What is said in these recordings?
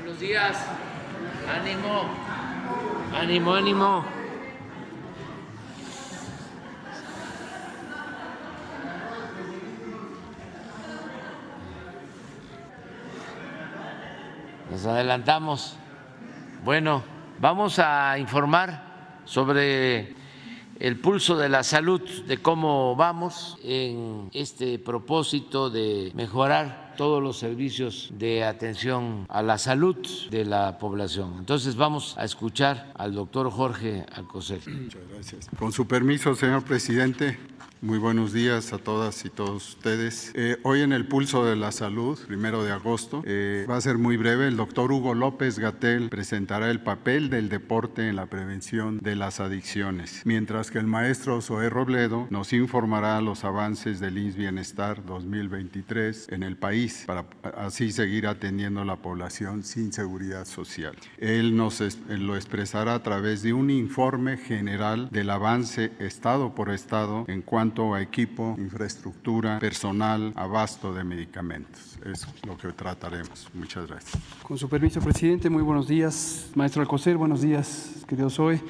Buenos días. Ánimo. Ánimo, ánimo. Nos adelantamos. Bueno, vamos a informar sobre el pulso de la salud, de cómo vamos en este propósito de mejorar todos los servicios de atención a la salud de la población. Entonces vamos a escuchar al doctor Jorge Alcocer. Muchas gracias. Con su permiso, señor presidente. Muy buenos días a todas y todos ustedes. Hoy en el Pulso de la Salud, 1 de agosto, va a ser muy breve. El doctor Hugo López-Gatell presentará el papel del deporte en la prevención de las adicciones, mientras que el maestro Zoé Robledo nos informará los avances del IMSS Bienestar 2023 en el país, para así seguir atendiendo a la población sin seguridad social. Él lo expresará a través de un informe general del avance estado por estado en cuanto a equipo, infraestructura, personal, abasto de medicamentos. Es lo que trataremos. Muchas gracias. Con su permiso, presidente, muy buenos días. Maestro Alcocer, buenos días, querido Zoe.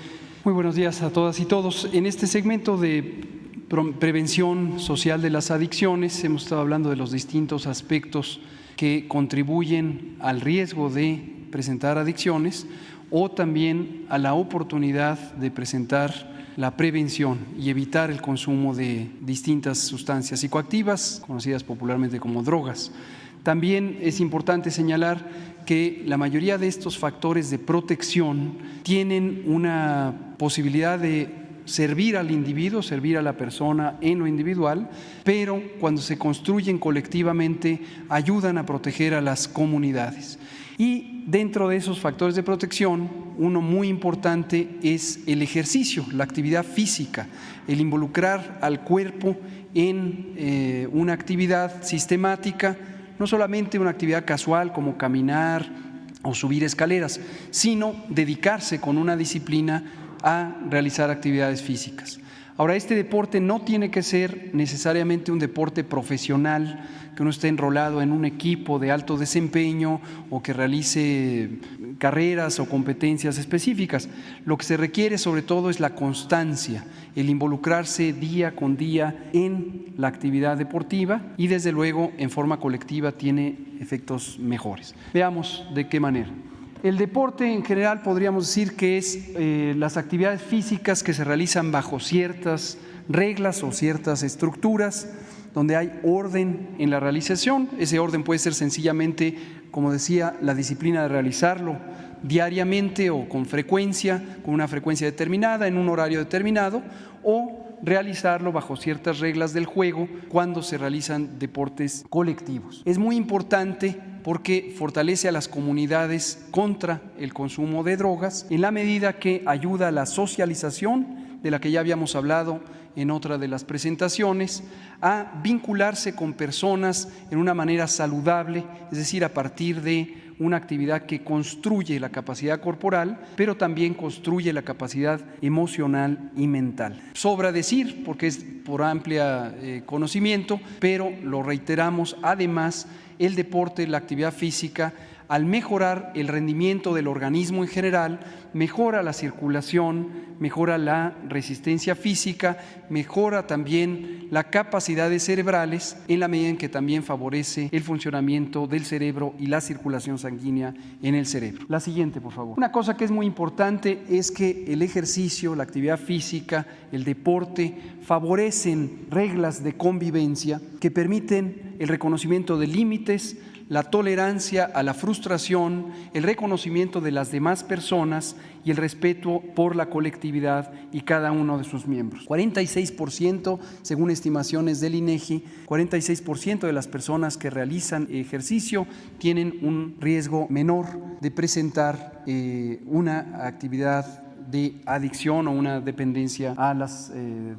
Muy buenos días a todas y todos. En este segmento de prevención social de las adicciones hemos estado hablando de los distintos aspectos que contribuyen al riesgo de presentar adicciones o también a la oportunidad de presentar la prevención y evitar el consumo de distintas sustancias psicoactivas, conocidas popularmente como drogas. También es importante señalar que la mayoría de estos factores de protección tienen una posibilidad de servir al individuo, servir a la persona en lo individual, pero cuando se construyen colectivamente ayudan a proteger a las comunidades. Y dentro de esos factores de protección, uno muy importante es el ejercicio, la actividad física, el involucrar al cuerpo en una actividad sistemática, no solamente una actividad casual como caminar o subir escaleras, sino dedicarse con una disciplina a realizar actividades físicas. Ahora, este deporte no tiene que ser necesariamente un deporte profesional, que uno esté enrolado en un equipo de alto desempeño o que realice carreras o competencias específicas. Lo que se requiere sobre todo es la constancia, el involucrarse día con día en la actividad deportiva y desde luego en forma colectiva tiene efectos mejores. Veamos de qué manera. El deporte en general podríamos decir que es las actividades físicas que se realizan bajo ciertas reglas o ciertas estructuras, donde hay orden en la realización. Ese orden puede ser sencillamente, como decía, la disciplina de realizarlo diariamente o con frecuencia, con una frecuencia determinada, en un horario determinado, o realizarlo bajo ciertas reglas del juego cuando se realizan deportes colectivos. Es muy importante porque fortalece a las comunidades contra el consumo de drogas en la medida que ayuda a la socialización, de la que ya habíamos hablado en otra de las presentaciones, a vincularse con personas en una manera saludable, es decir, a partir de una actividad que construye la capacidad corporal, pero también construye la capacidad emocional y mental. Sobra decir, porque es por amplia conocimiento, pero lo reiteramos, además, el deporte, la actividad física, al mejorar el rendimiento del organismo en general, mejora la circulación, mejora la resistencia física, mejora también las capacidades cerebrales en la medida en que también favorece el funcionamiento del cerebro y la circulación sanguínea en el cerebro. La siguiente, por favor. Una cosa que es muy importante es que el ejercicio, la actividad física, el deporte favorecen reglas de convivencia que permiten el reconocimiento de límites, la tolerancia a la frustración, el reconocimiento de las demás personas y el respeto por la colectividad y cada uno de sus miembros. 46%, según estimaciones del INEGI, 46% de las personas que realizan ejercicio tienen un riesgo menor de presentar una actividad de adicción o una dependencia a las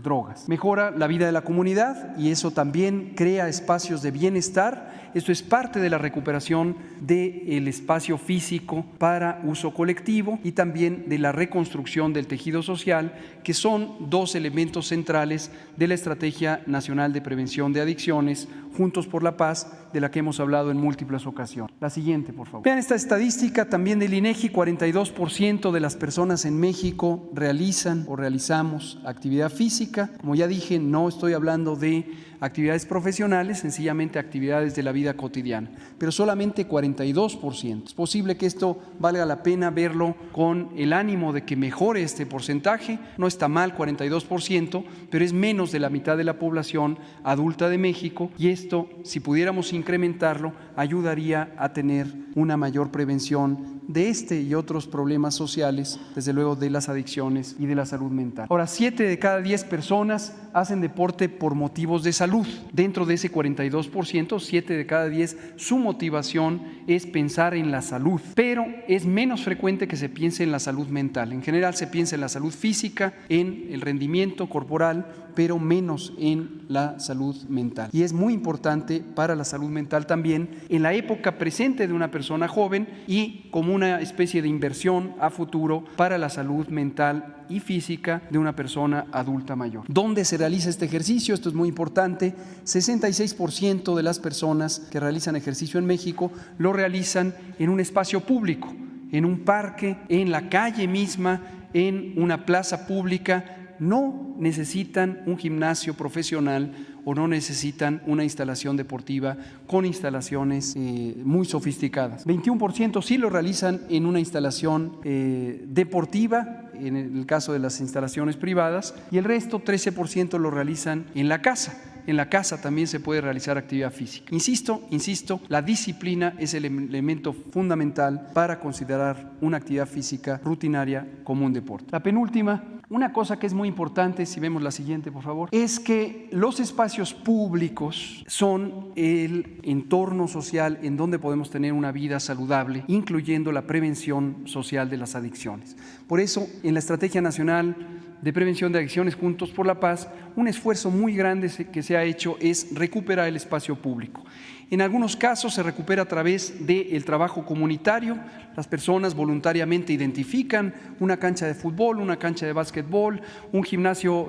drogas. Mejora la vida de la comunidad y eso también crea espacios de bienestar. Esto es parte de la recuperación del espacio físico para uso colectivo y también de la reconstrucción del tejido social, que son dos elementos centrales de la Estrategia Nacional de Prevención de Adicciones, Juntos por la Paz, de la que hemos hablado en múltiples ocasiones. La siguiente, por favor. Vean esta estadística también del INEGI: 42% de las personas en México realizan o realizamos actividad física. Como ya dije, no estoy hablando de actividades profesionales, sencillamente actividades de la vida cotidiana, pero solamente 42%. Es posible que esto valga la pena verlo con el ánimo de que mejore este porcentaje. No está mal 42%, pero es menos de la mitad de la población adulta de México, y esto, si pudiéramos incrementarlo, ayudaría a tener una mayor prevención de este y otros problemas sociales, desde luego de las adicciones y de la salud mental. Ahora, 7 de cada 10 personas hacen deporte por motivos de salud. Dentro de ese 42%, 7 de cada 10, su motivación es pensar en la salud, pero es menos frecuente que se piense en la salud mental. En general se piensa en la salud física, en el rendimiento corporal, pero menos en la salud mental. Y es muy importante para la salud mental también en la época presente de una persona joven y como una especie de inversión a futuro para la salud mental y física de una persona adulta mayor. ¿Dónde se realiza este ejercicio? Esto es muy importante. 66% de las personas que realizan ejercicio en México lo realizan en un espacio público, en un parque, en la calle misma, en una plaza pública. No necesitan un gimnasio profesional o no necesitan una instalación deportiva con instalaciones muy sofisticadas. 21% sí lo realizan en una instalación deportiva, en el caso de las instalaciones privadas, y el resto, 13%, lo realizan en la casa. En la casa también se puede realizar actividad física. Insisto, la disciplina es el elemento fundamental para considerar una actividad física rutinaria como un deporte. La penúltima, una cosa que es muy importante, si vemos la siguiente, por favor, es que los espacios públicos son el entorno social en donde podemos tener una vida saludable, incluyendo la prevención social de las adicciones. Por eso, en la Estrategia Nacional de Prevención de Adicciones Juntos por la Paz, un esfuerzo muy grande que se ha hecho es recuperar el espacio público. En algunos casos se recupera a través del trabajo comunitario. Las personas voluntariamente identifican una cancha de fútbol, una cancha de básquetbol, un gimnasio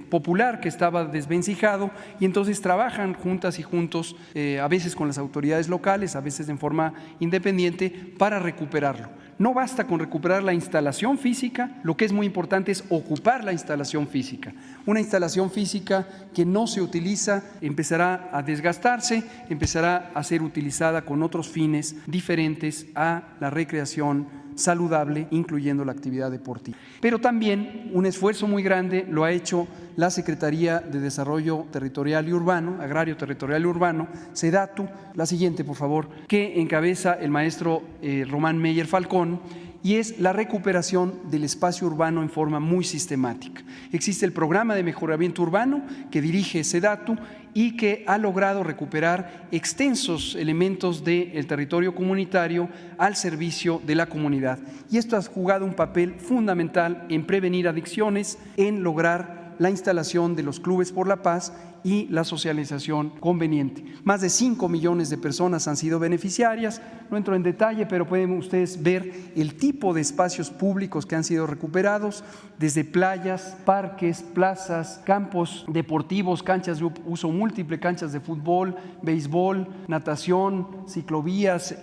popular que estaba desvencijado, y entonces trabajan juntas y juntos, a veces con las autoridades locales, a veces en forma independiente, para recuperarlo. No basta con recuperar la instalación física, lo que es muy importante es ocupar la instalación física. Una instalación física que no se utiliza empezará a desgastarse, empezará a ser utilizada con otros fines diferentes a la recreación saludable, incluyendo la actividad deportiva. Pero también un esfuerzo muy grande lo ha hecho la Secretaría de Desarrollo Territorial y Urbano, Agrario, Territorial y Urbano, SEDATU. La siguiente, por favor, que encabeza el maestro Román Meyer Falcón, y es la recuperación del espacio urbano en forma muy sistemática. Existe el programa de mejoramiento urbano que dirige SEDATU y que ha logrado recuperar extensos elementos del territorio comunitario al servicio de la comunidad. Y esto ha jugado un papel fundamental en prevenir adicciones, en lograr la instalación de los clubes por la paz y la socialización conveniente. Más de 5 millones de personas han sido beneficiarias. No entro en detalle, pero pueden ustedes ver el tipo de espacios públicos que han sido recuperados, desde playas, parques, plazas, campos deportivos, canchas de uso múltiple, canchas de fútbol, béisbol, natación, ciclovías,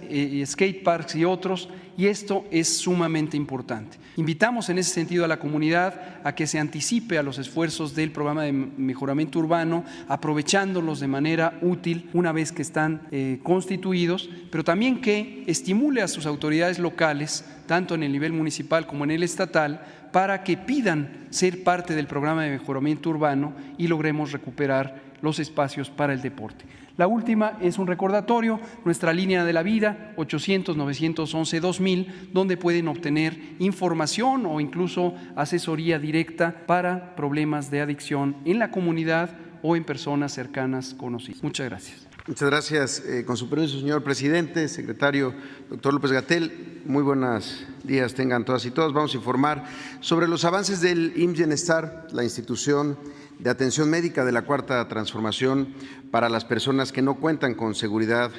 skate parks y otros, y esto es sumamente importante. Invitamos en ese sentido a la comunidad a que se anticipe a los esfuerzos del programa de mejoramiento urbano, aprovechándolos de manera útil una vez que están constituidos, pero también que estimule a sus autoridades locales, tanto en el nivel municipal como en el estatal, para que pidan ser parte del programa de mejoramiento urbano y logremos recuperar los espacios para el deporte. La última es un recordatorio, nuestra línea de la vida, 800-911-2000, donde pueden obtener información o incluso asesoría directa para problemas de adicción en la comunidad o en personas cercanas conocidas. Muchas gracias. Muchas gracias. Con su permiso, señor presidente, secretario doctor López-Gatell, muy buenos días tengan todas y todos. Vamos a informar sobre los avances del IMSS Bienestar, la institución de atención médica de la Cuarta Transformación para las personas que no cuentan con seguridad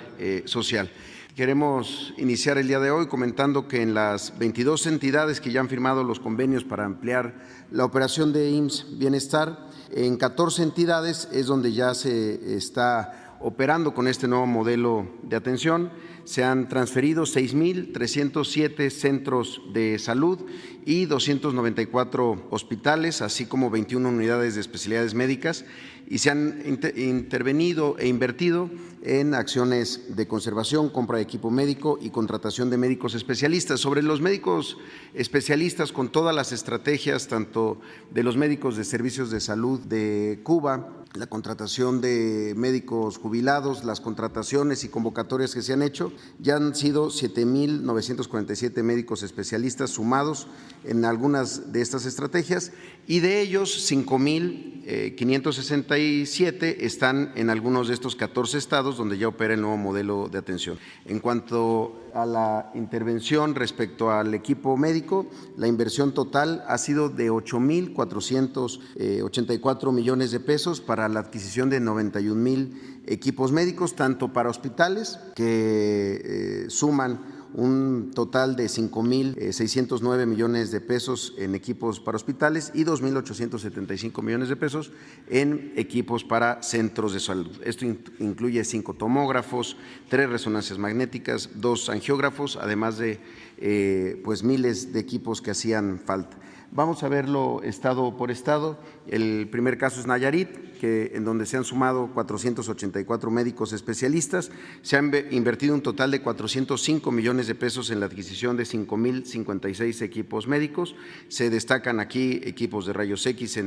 social. Queremos iniciar el día de hoy comentando que en las 22 entidades que ya han firmado los convenios para ampliar la operación de IMSS Bienestar, en 14 entidades es donde ya se está operando con este nuevo modelo de atención. Se han transferido 6,307 centros de salud y 294 hospitales, así como 21 unidades de especialidades médicas, y se han intervenido e invertido en acciones de conservación, compra de equipo médico y contratación de médicos especialistas. Sobre los médicos especialistas, con todas las estrategias, tanto de los médicos de servicios de salud de Cuba, la contratación de médicos jubilados, las contrataciones y convocatorias que se han hecho, ya han sido 7,947 médicos especialistas sumados en algunas de estas estrategias, y de ellos 5,567 están en algunos de estos 14 estados donde ya opera el nuevo modelo de atención. En cuanto a la intervención respecto al equipo médico, la inversión total ha sido de 8,484 millones de pesos para la adquisición de 91,000 equipos médicos, tanto para hospitales, que suman un total de 5,609 millones de pesos en equipos para hospitales y 2,875 millones de pesos en equipos para centros de salud. Esto incluye 5 tomógrafos, 3 resonancias magnéticas, 2 angiógrafos, además de pues miles de equipos que hacían falta. Vamos a verlo estado por estado. El primer caso es Nayarit, en donde se han sumado 484 médicos especialistas. Se han invertido un total de 405 millones de pesos en la adquisición de 5,056 equipos médicos. Se destacan aquí equipos de rayos X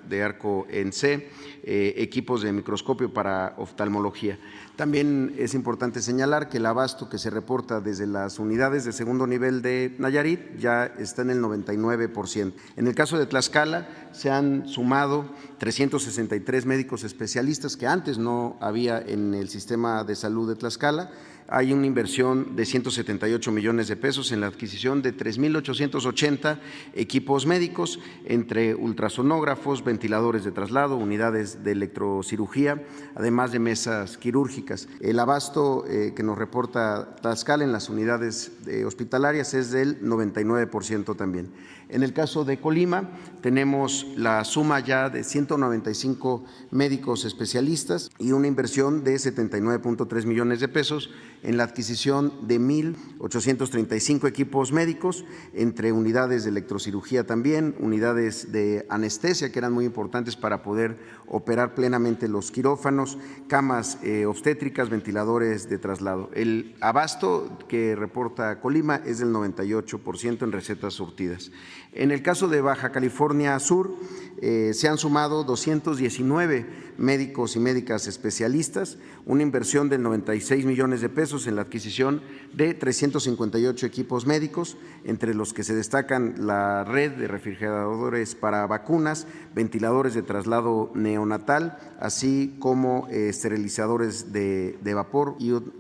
de arco en C, equipos de microscopio para oftalmología. También es importante señalar que el abasto que se reporta desde las unidades de segundo nivel de Nayarit ya está en el 99%. En el caso de Tlaxcala se han sumado 363 médicos especialistas que antes no había en el sistema de salud de Tlaxcala. Hay una inversión de 178 millones de pesos en la adquisición de 3,880 equipos médicos, entre ultrasonógrafos, ventiladores de traslado, unidades de electrocirugía, además de mesas quirúrgicas. El abasto que nos reporta Tlaxcala en las unidades hospitalarias es del 99% también. En el caso de Colima, tenemos la suma ya de 195 médicos especialistas y una inversión de 79,3 millones de pesos en la adquisición de 1,835 equipos médicos, entre unidades de electrocirugía también, unidades de anestesia, que eran muy importantes para poder operar plenamente los quirófanos, camas obstétricas, ventiladores de traslado. El abasto que reporta Colima es del 98% en recetas surtidas. En el caso de Baja California Sur, se han sumado 219 médicos y médicas especialistas, una inversión de 96 millones de pesos en la adquisición de 358 equipos médicos, entre los que se destacan la red de refrigeradores para vacunas, ventiladores de traslado neonatal, así como esterilizadores de vapor y un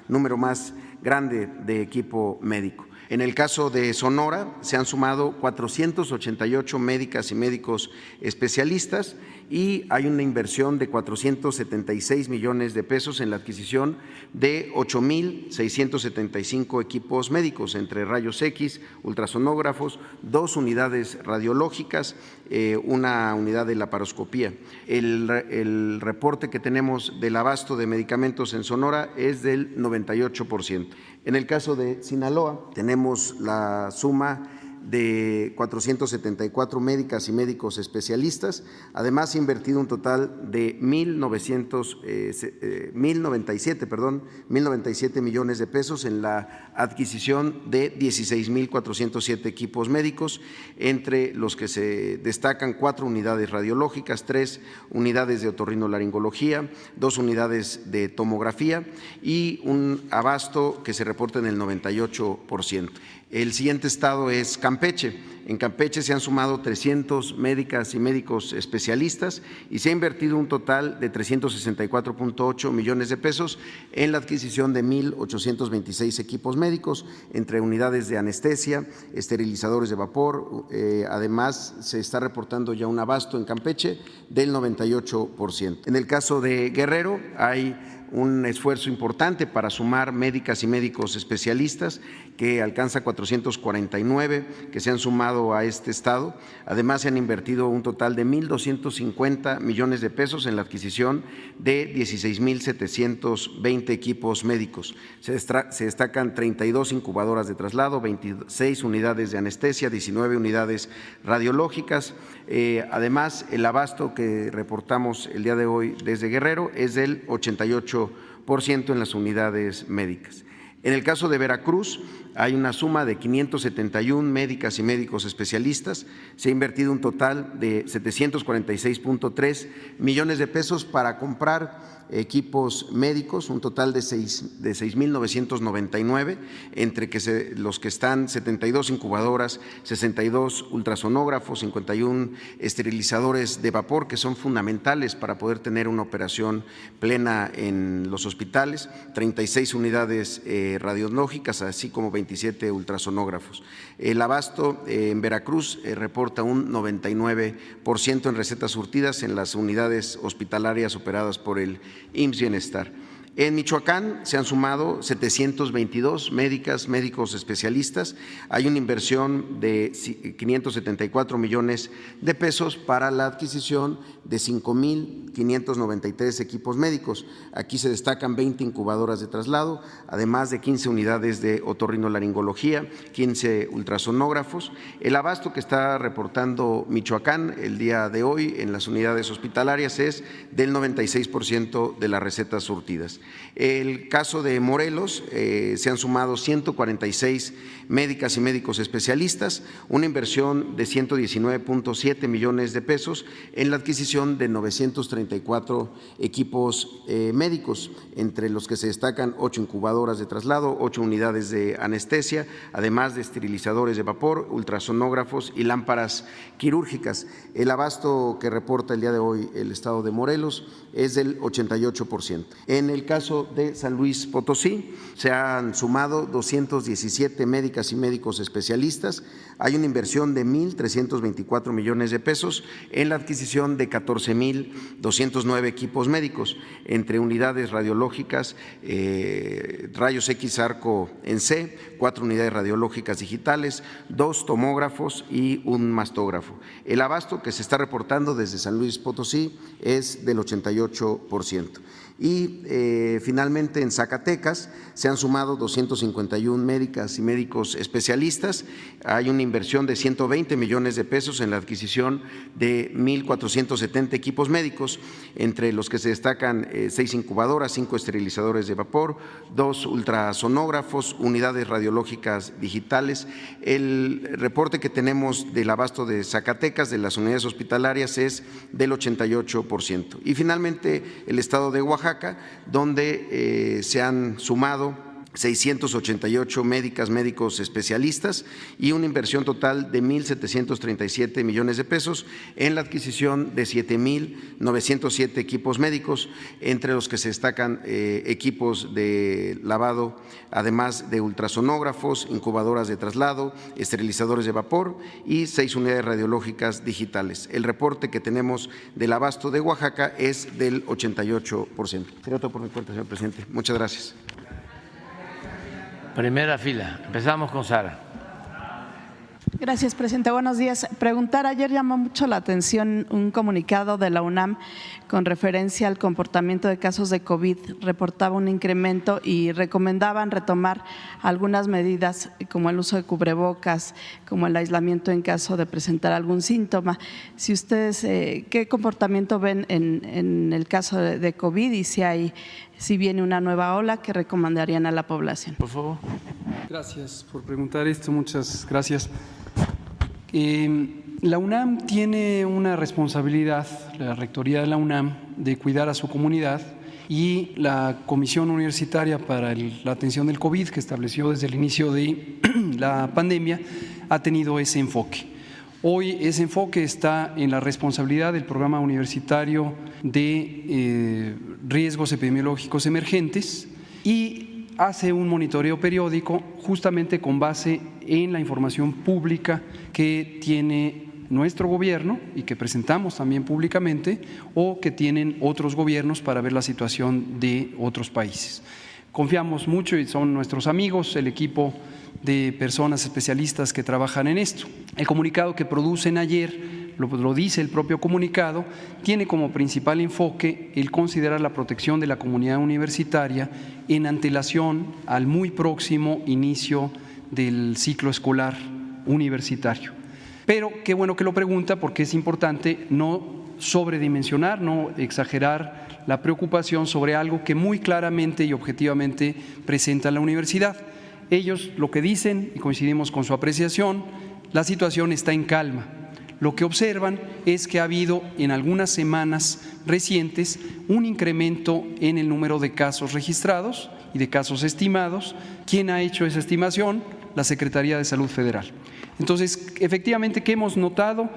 número más grande de equipo médico. En el caso de Sonora, se han sumado 488 médicas y médicos especialistas y hay una inversión de 476 millones de pesos en la adquisición de 8,675 equipos médicos, entre rayos X, ultrasonógrafos, 2 unidades radiológicas, una unidad de laparoscopía. El reporte que tenemos del abasto de medicamentos en Sonora es del 98%. En el caso de Sinaloa, tenemos la suma de 474 médicas y médicos especialistas. Además, ha invertido un total de 1,097 millones de pesos en la adquisición de 16,407 equipos médicos, entre los que se destacan 4 unidades radiológicas, 3 unidades de otorrinolaringología, 2 unidades de tomografía y un abasto que se reporta en el 98%. El siguiente estado es Campeche. En Campeche se han sumado 300 médicas y médicos especialistas y se ha invertido un total de 364,8 millones de pesos en la adquisición de 1,826 equipos médicos, entre unidades de anestesia, esterilizadores de vapor. Además, se está reportando ya un abasto en Campeche del 98%. En el caso de Guerrero, hay un esfuerzo importante para sumar médicas y médicos especialistas, que alcanza 449, que se han sumado apoyado a este estado. Además, se han invertido un total de 1,250 millones de pesos en la adquisición de 16,720 equipos médicos. Se destacan 32 incubadoras de traslado, 26 unidades de anestesia, 19 unidades radiológicas. Además, el abasto que reportamos el día de hoy desde Guerrero es del 88% en las unidades médicas. En el caso de Veracruz, hay una suma de 571 médicas y médicos especialistas. Se ha invertido un total de 746.3 millones de pesos para comprar equipos médicos, un total de 6,999, entre los que están 72 incubadoras, 62 ultrasonógrafos, 51 esterilizadores de vapor, que son fundamentales para poder tener una operación plena en los hospitales, 36 unidades radiológicas, así como 27 ultrasonógrafos. El abasto en Veracruz reporta un 99% en recetas surtidas en las unidades hospitalarias operadas por el IMSS Bienestar. En Michoacán se han sumado 722 médicos especialistas. Hay una inversión de 574 millones de pesos para la adquisición de 5,593 equipos médicos. Aquí se destacan 20 incubadoras de traslado, además de 15 unidades de otorrinolaringología, 15 ultrasonógrafos. El abasto que está reportando Michoacán el día de hoy en las unidades hospitalarias es del 96% de las recetas surtidas. El caso de Morelos, se han sumado 146 médicas y médicos especialistas, una inversión de 119.7 millones de pesos en la adquisición de 934 equipos médicos, entre los que se destacan 8 incubadoras de traslado, 8 unidades de anestesia, además de esterilizadores de vapor, ultrasonógrafos y lámparas quirúrgicas. El abasto que reporta el día de hoy el estado de Morelos es del 88%. En el caso de San Luis Potosí, se han sumado 217 médicas y médicos especialistas. Hay una inversión de 1,324 millones de pesos en la adquisición de 14,209 equipos médicos, entre unidades radiológicas, rayos X arco en C, 4 unidades radiológicas digitales, 2 tomógrafos y un mastógrafo. El abasto que se está reportando desde San Luis Potosí es del 88%. Y finalmente en Zacatecas se han sumado 251 médicas y médicos especialistas. Hay una inversión de 120 millones de pesos en la adquisición de 1,470 equipos médicos, entre los que se destacan 6 incubadoras, 5 esterilizadores de vapor, 2 ultrasonógrafos, unidades radiológicas digitales. El reporte que tenemos del abasto de Zacatecas, de las unidades hospitalarias, es del 88%. Y finalmente el estado de Oaxaca, donde se han sumado 688 médicos especialistas y una inversión total de 1,737 millones de pesos en la adquisición de 7,907 equipos médicos, entre los que se destacan equipos de lavado, además de ultrasonógrafos, incubadoras de traslado, esterilizadores de vapor y 6 unidades radiológicas digitales. El reporte que tenemos del abasto de Oaxaca es del 88%. Sería todo por mi cuenta, señor presidente. Muchas gracias. Primera fila. Empezamos con Sara. Gracias, presidente. Buenos días. Preguntar, ayer llamó mucho la atención un comunicado de la UNAM con referencia al comportamiento de casos de COVID. Reportaba un incremento y recomendaban retomar algunas medidas como el uso de cubrebocas, como el aislamiento en caso de presentar algún síntoma. Si ustedes, ¿qué comportamiento ven en el caso de COVID y si viene una nueva ola, qué recomendarían a la población? Por favor. Gracias por preguntar esto, muchas gracias. La UNAM tiene una responsabilidad, la rectoría de la UNAM, de cuidar a su comunidad, y la Comisión Universitaria para la Atención del COVID, que estableció desde el inicio de la pandemia, ha tenido ese enfoque. Hoy ese enfoque está en la responsabilidad del Programa Universitario de Riesgos Epidemiológicos Emergentes y hace un monitoreo periódico justamente con base en la información pública que tiene nuestro gobierno y que presentamos también públicamente o que tienen otros gobiernos para ver la situación de otros países. confiamos mucho y son nuestros amigos, el equipo de personas especialistas que trabajan en esto. El comunicado que producen ayer, lo dice el propio comunicado, tiene como principal enfoque el considerar la protección de la comunidad universitaria en antelación al muy próximo inicio del ciclo escolar universitario. Pero qué bueno que lo pregunta, porque es importante no sobredimensionar, no exagerar la preocupación sobre algo que muy claramente y objetivamente presenta la universidad. Ellos lo que dicen, y coincidimos con su apreciación, la situación está en calma. Lo que observan es que ha habido en algunas semanas recientes un incremento en el número de casos registrados y de casos estimados. ¿Quién ha hecho esa estimación? La Secretaría de Salud Federal. Entonces, efectivamente, ¿qué hemos notado?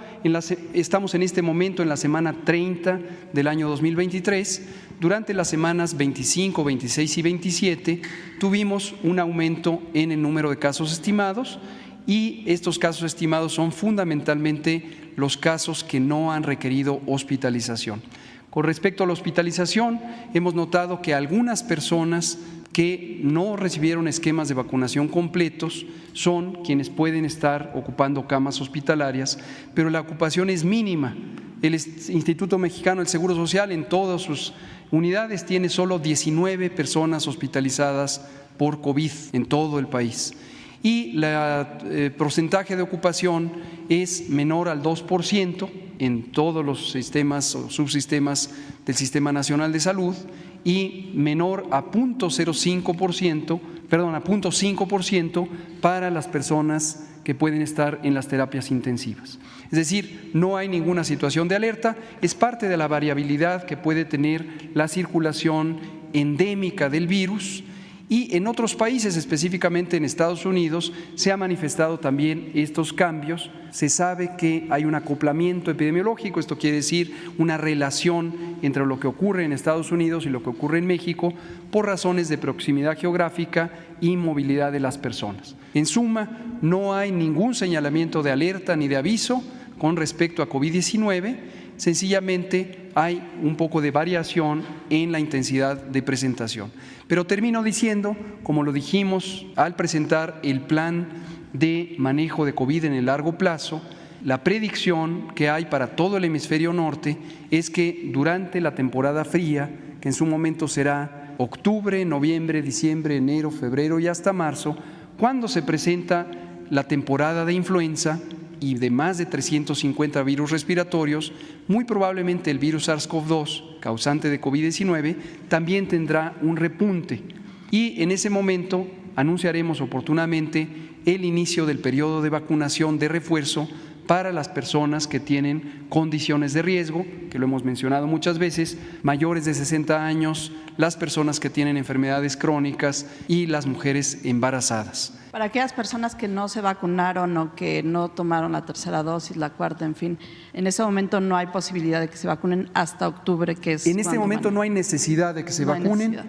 Estamos en este momento en la semana 30 del año 2023. Durante las semanas 25, 26 y 27 tuvimos un aumento en el número de casos estimados, y estos casos estimados son fundamentalmente los casos que no han requerido hospitalización. Con respecto a la hospitalización, hemos notado que algunas personas que no recibieron esquemas de vacunación completos son quienes pueden estar ocupando camas hospitalarias, pero la ocupación es mínima. El Instituto Mexicano del Seguro Social en todas sus unidades tiene solo 19 personas hospitalizadas por COVID en todo el país. Y el porcentaje de ocupación es menor al 2% en todos los sistemas o subsistemas del Sistema Nacional de Salud, y menor a 0.5% para las personas que pueden estar en las terapias intensivas. Es decir, no hay ninguna situación de alerta, es parte de la variabilidad que puede tener la circulación endémica del virus. Y en otros países, específicamente en Estados Unidos, se han manifestado también estos cambios. Se sabe que hay un acoplamiento epidemiológico, esto quiere decir una relación entre lo que ocurre en Estados Unidos y lo que ocurre en México por razones de proximidad geográfica y movilidad de las personas. En suma, no hay ningún señalamiento de alerta ni de aviso con respecto a COVID-19, sencillamente hay un poco de variación en la intensidad de presentación. Pero termino diciendo, como lo dijimos al presentar el plan de manejo de COVID en el largo plazo, la predicción que hay para todo el hemisferio norte es que durante la temporada fría, que en su momento será octubre, noviembre, diciembre, enero, febrero y hasta marzo, cuando se presenta la temporada de influenza y de más de 350 virus respiratorios, muy probablemente el virus SARS-CoV-2, causante de COVID-19, también tendrá un repunte. Y en ese momento anunciaremos oportunamente el inicio del periodo de vacunación de refuerzo para las personas que tienen condiciones de riesgo, que lo hemos mencionado muchas veces, mayores de 60 años, las personas que tienen enfermedades crónicas y las mujeres embarazadas. Para aquellas personas que no se vacunaron o que no tomaron la tercera dosis, la cuarta, en fin, en ese momento no hay posibilidad de que se vacunen hasta octubre, que es… En este momento no hay necesidad de que se vacunen.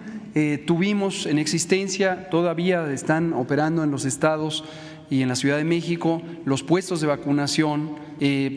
Tuvimos en existencia, todavía están operando en los estados y en la Ciudad de México los puestos de vacunación,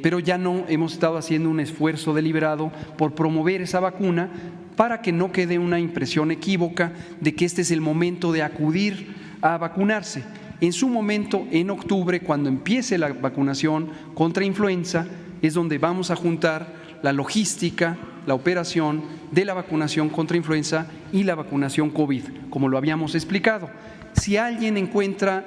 pero ya no hemos estado haciendo un esfuerzo deliberado por promover esa vacuna para que no quede una impresión equívoca de que este es el momento de acudir a vacunarse. En su momento, en octubre, cuando empiece la vacunación contra influenza, es donde vamos a juntar la logística, la operación de la vacunación contra influenza y la vacunación COVID, como lo habíamos explicado. Si alguien encuentra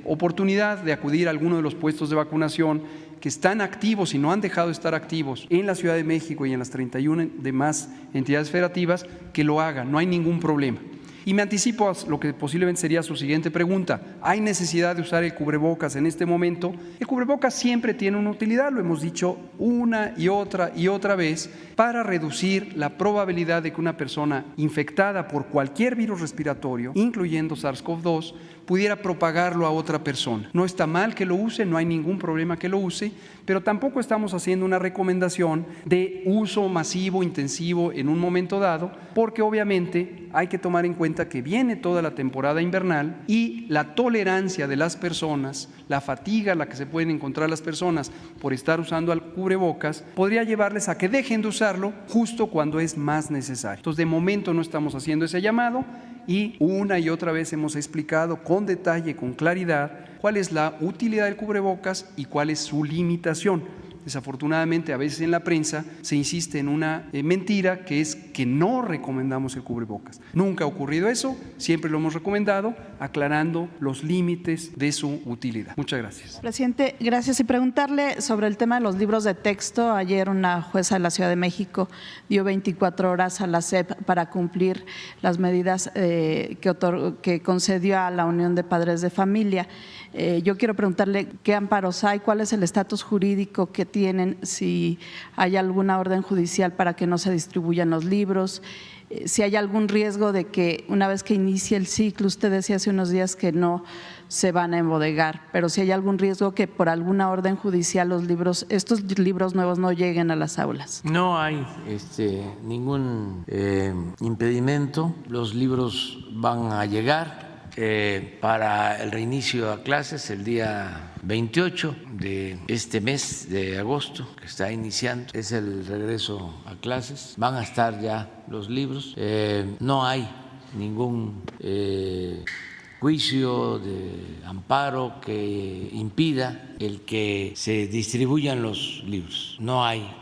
oportunidad de acudir a alguno de los puestos de vacunación que están activos y no han dejado de estar activos en la Ciudad de México y en las 31 demás entidades federativas, que lo hagan, no hay ningún problema. Y me anticipo a lo que posiblemente sería su siguiente pregunta. ¿Hay necesidad de usar el cubrebocas en este momento? El cubrebocas siempre tiene una utilidad, lo hemos dicho una y otra vez, para reducir la probabilidad de que una persona infectada por cualquier virus respiratorio, incluyendo SARS-CoV-2, pudiera propagarlo a otra persona. No está mal que lo use, no hay ningún problema que lo use, pero tampoco estamos haciendo una recomendación de uso masivo, intensivo en un momento dado, porque obviamente hay que tomar en cuenta que viene toda la temporada invernal y la tolerancia de las personas, la fatiga a la que se pueden encontrar las personas por estar usando el cubrebocas, podría llevarles a que dejen de usarlo justo cuando es más necesario. Entonces, de momento no estamos haciendo ese llamado y una y otra vez hemos explicado con detalle, con claridad, cuál es la utilidad del cubrebocas y cuál es su limitación. Desafortunadamente, a veces en la prensa se insiste en una mentira, que es que no recomendamos el cubrebocas. Nunca ha ocurrido eso, siempre lo hemos recomendado, aclarando los límites de su utilidad. Muchas gracias. Presidente, gracias. Y preguntarle sobre el tema de los libros de texto. Ayer una jueza de la Ciudad de México dio 24 horas a la SEP para cumplir las medidas que concedió a la Unión de Padres de Familia. Yo quiero preguntarle qué amparos hay, cuál es el estatus jurídico que tienen, si hay alguna orden judicial para que no se distribuyan los libros, si hay algún riesgo de que una vez que inicie el ciclo, usted decía hace unos días que no se van a embodegar, pero si hay algún riesgo que por alguna orden judicial estos libros nuevos no lleguen a las aulas. No hay ningún impedimento, los libros van a llegar. Para el reinicio a clases el día 28 de este mes de agosto, que está iniciando, es el regreso a clases. Van a estar ya los libros. No hay ningún juicio de amparo que impida el que se distribuyan los libros. No hay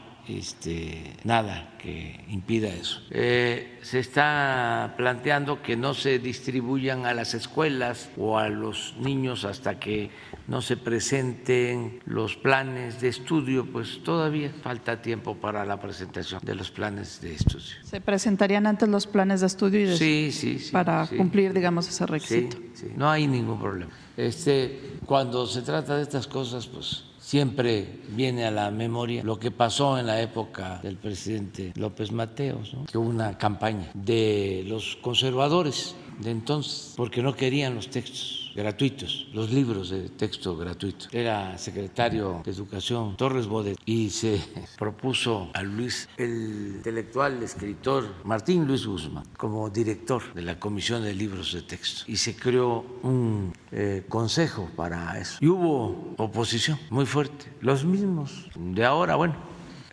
nada que impida eso. Se está planteando que no se distribuyan a las escuelas o a los niños hasta que no se presenten los planes de estudio, pues todavía falta tiempo para la presentación de los planes de estudio. ¿Se presentarían antes los planes de estudio y sí, para cumplir, digamos, ese requisito? Sí, no hay ningún problema. Cuando se trata de estas cosas, pues siempre viene a la memoria lo que pasó en la época del presidente López Mateos, ¿no? Que hubo una campaña de los conservadores de entonces, porque no querían los textos gratuitos, los libros de texto gratuitos. Era secretario de Educación Torres Bodet y se propuso a el intelectual escritor Martín Luis Guzmán como director de la Comisión de Libros de Texto, y se creó un consejo para eso. Y hubo oposición muy fuerte, los mismos de ahora, bueno,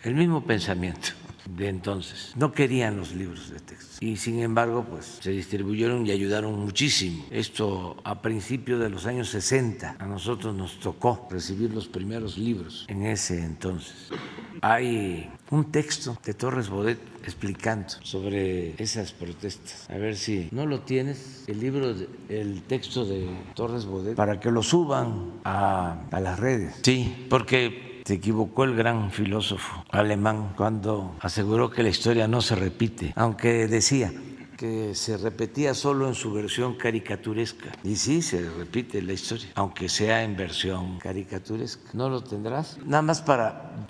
el mismo pensamiento de entonces. No querían los libros de texto y sin embargo pues se distribuyeron y ayudaron muchísimo. Esto a principios de los años 60. A nosotros nos tocó recibir los primeros libros en ese entonces. Hay un texto de Torres Bodet explicando sobre esas protestas. A ver si no lo tienes, el texto de Torres Bodet, para que lo suban a las redes. Sí, porque se equivocó el gran filósofo alemán cuando aseguró que la historia no se repite, aunque decía que se repetía solo en su versión caricaturesca. Y sí, se repite la historia, aunque sea en versión caricaturesca. ¿No lo tendrás? Nada más para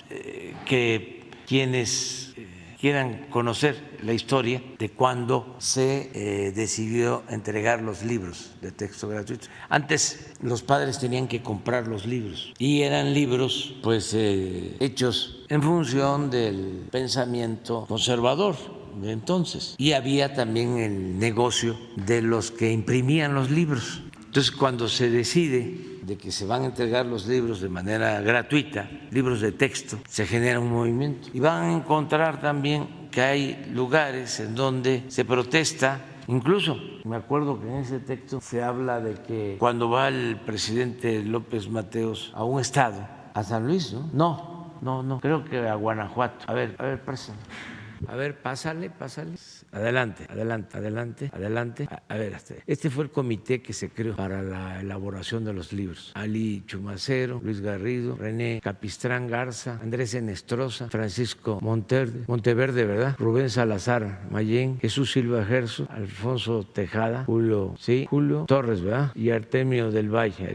que quienes quieran conocer la historia de cuándo se decidió entregar los libros de texto gratuitos. Antes los padres tenían que comprar los libros y eran libros pues hechos en función del pensamiento conservador de entonces, y había también el negocio de los que imprimían los libros. Entonces, cuando se decide de que se van a entregar los libros de manera gratuita, libros de texto, se genera un movimiento. Y van a encontrar también que hay lugares en donde se protesta. Incluso me acuerdo que en ese texto se habla de que cuando va el presidente López Mateos a un estado, a San Luis, ¿no? No, creo que a Guanajuato. A ver, pásale. A ver, pásale. Adelante. A ver, este fue el comité que se creó para la elaboración de los libros. Ali Chumacero, Luis Garrido, René Capistrán Garza, Andrés Enestrosa, Francisco Monteverde, ¿verdad? Rubén Salazar Mayén, Jesús Silva Gerso, Alfonso Tejada, Julio Torres, ¿verdad? Y Artemio del Valle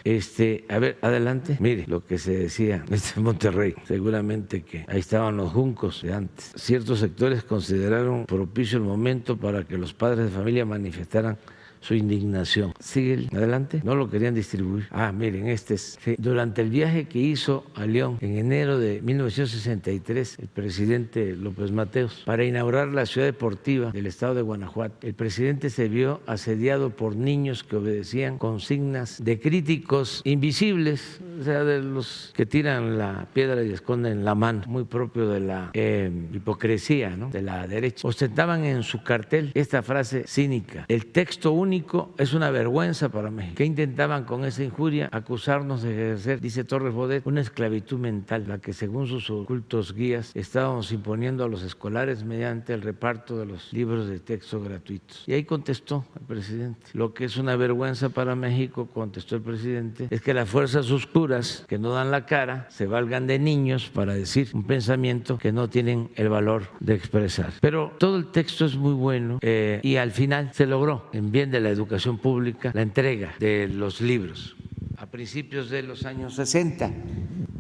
Arizpe. A ver, adelante. Mire lo que se decía en Monterrey. Seguramente que ahí estaban los juncos de antes. Ciertos sectores consideraron propicio el momento para que los padres de familia manifestaran su indignación. Sigue adelante. No lo querían distribuir. Miren, este es. Sí. Durante el viaje que hizo a León en enero de 1963, el presidente López Mateos, para inaugurar la ciudad deportiva del estado de Guanajuato, el presidente se vio asediado por niños que obedecían consignas de críticos invisibles, o sea, de los que tiran la piedra y esconden la mano, muy propio de la hipocresía, ¿no?, de la derecha. Ostentaban en su cartel esta frase cínica: el texto único es una vergüenza para México. ¿Qué intentaban con esa injuria? Acusarnos de ejercer, dice Torres Bodet, una esclavitud mental, la que según sus ocultos guías estábamos imponiendo a los escolares mediante el reparto de los libros de texto gratuitos. Y ahí contestó el presidente: lo que es una vergüenza para México, contestó el presidente, es que las fuerzas oscuras que no dan la cara se valgan de niños para decir un pensamiento que no tienen el valor de expresar. Pero todo el texto es muy bueno y al final se logró, en bien de la educación pública, la entrega de los libros a principios de los años 60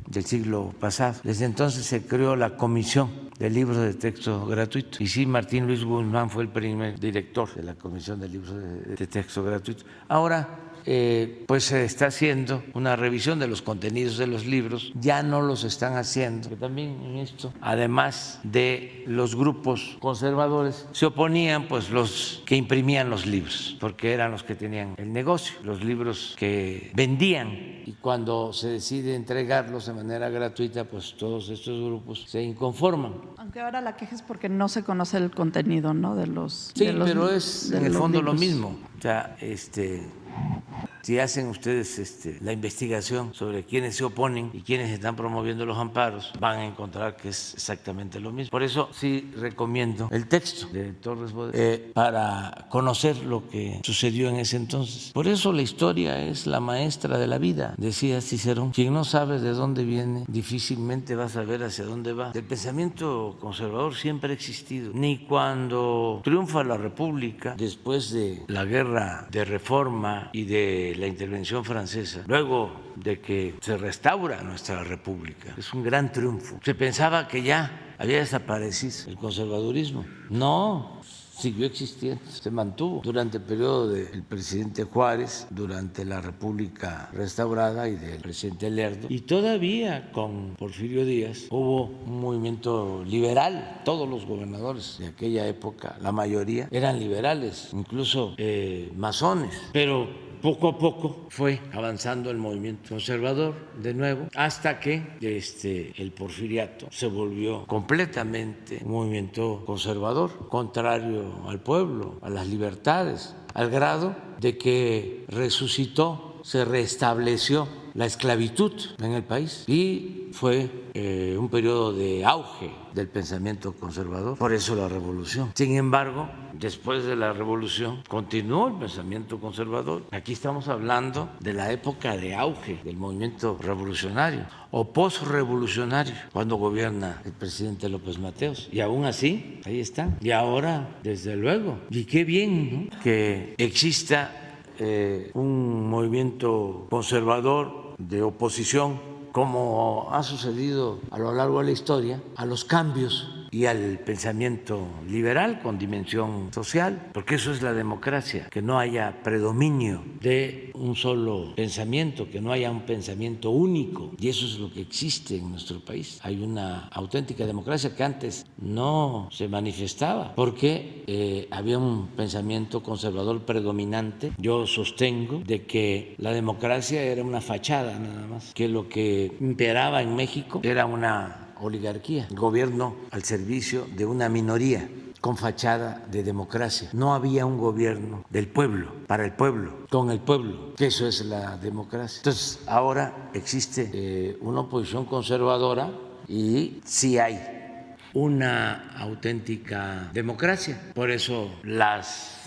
del siglo pasado. Desde entonces se creó la Comisión de Libros de Texto Gratuito. Y sí, Martín Luis Guzmán fue el primer director de la Comisión de Libros de Texto Gratuito. Ahora pues se está haciendo una revisión de los contenidos de los libros, ya no los están haciendo, que también en esto, además de los grupos conservadores, se oponían pues los que imprimían los libros, porque eran los que tenían el negocio, los libros que vendían, y cuando se decide entregarlos de manera gratuita, pues todos estos grupos se inconforman. Aunque ahora la queja es porque no se conoce el contenido, ¿no?, de los... Sí, de los, pero es en el fondo libros. lo mismo. O sea, si hacen ustedes la investigación sobre quiénes se oponen y quiénes están promoviendo los amparos, van a encontrar que es exactamente lo mismo. Por eso sí recomiendo el texto de Torres Bodet para conocer lo que sucedió en ese entonces. Por eso la historia es la maestra de la vida, decía Cicerón. Quien no sabe de dónde viene, difícilmente va a saber hacia dónde va. El pensamiento conservador siempre ha existido. Ni cuando triunfa la República, después de la Guerra de Reforma y de la intervención francesa, luego de que se restaura nuestra república, es un gran triunfo. Se pensaba que ya había desaparecido el conservadurismo. No, siguió existiendo, se mantuvo durante el periodo del presidente Juárez, durante la República restaurada y del presidente Lerdo, y todavía con Porfirio Díaz hubo un movimiento liberal. Todos los gobernadores de aquella época, la mayoría, eran liberales, incluso masones, pero poco a poco fue avanzando el movimiento conservador de nuevo, hasta que el porfiriato se volvió completamente un movimiento conservador, contrario al pueblo, a las libertades, al grado de que resucitó, se restableció la esclavitud en el país y fue un periodo de auge del pensamiento conservador. Por eso la revolución. Sin embargo, después de la revolución continuó el pensamiento conservador. Aquí estamos hablando de la época de auge del movimiento revolucionario o posrevolucionario, cuando gobierna el presidente López Mateos. Y aún así, ahí está. Y ahora, desde luego, y qué bien, ¿no?, que exista un movimiento conservador de oposición, como ha sucedido a lo largo de la historia, a los cambios y al pensamiento liberal con dimensión social, porque eso es la democracia, que no haya predominio de un solo pensamiento, que no haya un pensamiento único, y eso es lo que existe en nuestro país. Hay una auténtica democracia que antes no se manifestaba, porque había un pensamiento conservador predominante. Yo sostengo de que la democracia era una fachada nada más, que lo que imperaba en México era una oligarquía, gobierno al servicio de una minoría con fachada de democracia. No había un gobierno del pueblo, para el pueblo, con el pueblo, que eso es la democracia. Entonces, ahora existe una oposición conservadora y sí hay una auténtica democracia. Por eso las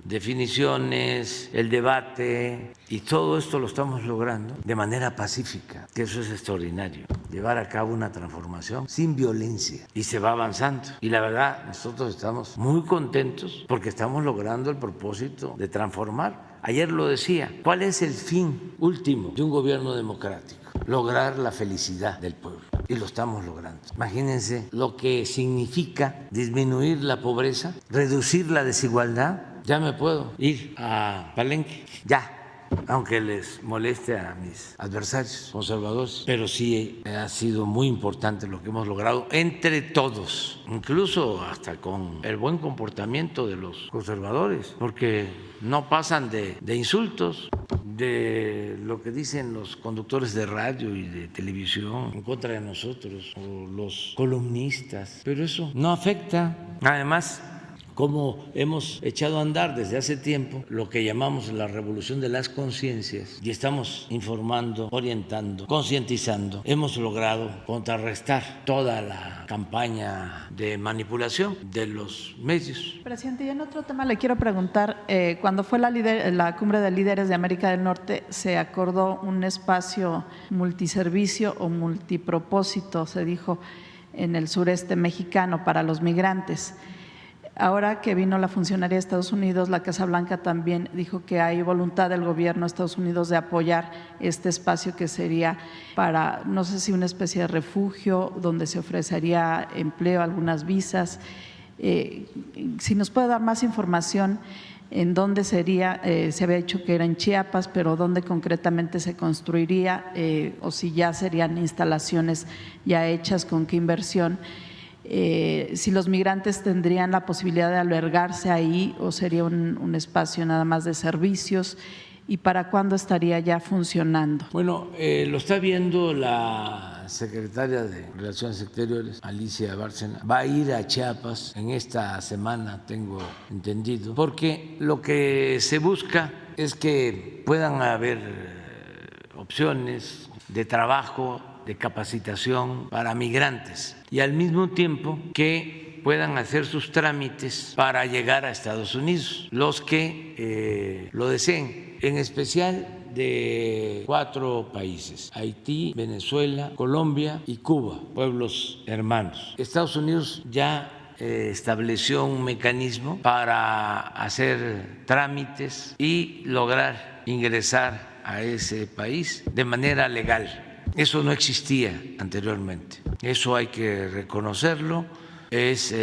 definiciones, el debate y todo esto lo estamos logrando de manera pacífica, que eso es extraordinario, llevar a cabo una transformación sin violencia, y se va avanzando. Y la verdad, nosotros estamos muy contentos porque estamos logrando el propósito de transformar. Ayer lo decía, ¿cuál es el fin último de un gobierno democrático? Lograr la felicidad del pueblo, y lo estamos logrando. Imagínense lo que significa disminuir la pobreza, reducir la desigualdad. ya me puedo ir a Palenque, ya. Aunque les moleste a mis adversarios conservadores, pero sí ha sido muy importante lo que hemos logrado entre todos, incluso hasta con el buen comportamiento de los conservadores, porque no pasan de insultos, de lo que dicen los conductores de radio y de televisión en contra de nosotros, o los columnistas, pero eso no afecta. Además, como hemos echado a andar desde hace tiempo lo que llamamos la revolución de las conciencias y estamos informando, orientando, concientizando, hemos logrado contrarrestar toda la campaña de manipulación de los medios. Presidente, y en otro tema le quiero preguntar, cuando fue la cumbre de líderes de América del Norte, se acordó un espacio multiservicio o multipropósito, se dijo, en el sureste mexicano para los migrantes. Ahora que vino la funcionaria de Estados Unidos, la Casa Blanca también dijo que hay voluntad del gobierno de Estados Unidos de apoyar este espacio que sería para, no sé si una especie de refugio donde se ofrecería empleo, algunas visas. Si nos puede dar más información en dónde sería, se había dicho que era en Chiapas, pero dónde concretamente se construiría o si ya serían instalaciones ya hechas, con qué inversión. Si los migrantes tendrían la posibilidad de albergarse ahí o sería un espacio nada más de servicios, y para cuándo estaría ya funcionando. Bueno, lo está viendo la secretaria de Relaciones Exteriores, Alicia Bárcena. Va a ir a Chiapas en esta semana, tengo entendido, porque lo que se busca es que puedan haber opciones de trabajo, de capacitación para migrantes y al mismo tiempo que puedan hacer sus trámites para llegar a Estados Unidos, los que lo deseen, en especial de 4 países: Haití, Venezuela, Colombia y Cuba, pueblos hermanos. Estados Unidos ya estableció un mecanismo para hacer trámites y lograr ingresar a ese país de manera legal. Eso no existía anteriormente, eso hay que reconocerlo. Es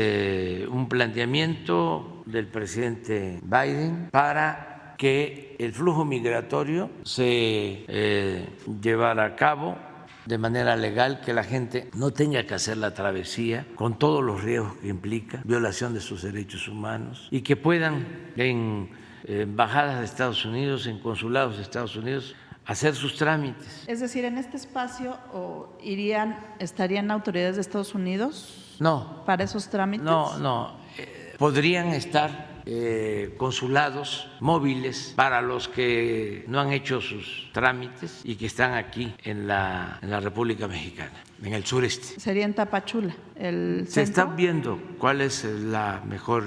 un planteamiento del presidente Biden para que el flujo migratorio se llevara a cabo de manera legal, que la gente no tenga que hacer la travesía con todos los riesgos que implica, violación de sus derechos humanos, y que puedan en embajadas de Estados Unidos, en consulados de Estados Unidos, hacer sus trámites. Es decir, en este espacio estarían autoridades de Estados Unidos. No. ¿Para esos trámites? No. Podrían estar consulados móviles para los que no han hecho sus trámites y que están aquí en la República Mexicana, en el sureste. Sería en Tapachula, el Se centro. está viendo cuál es la mejor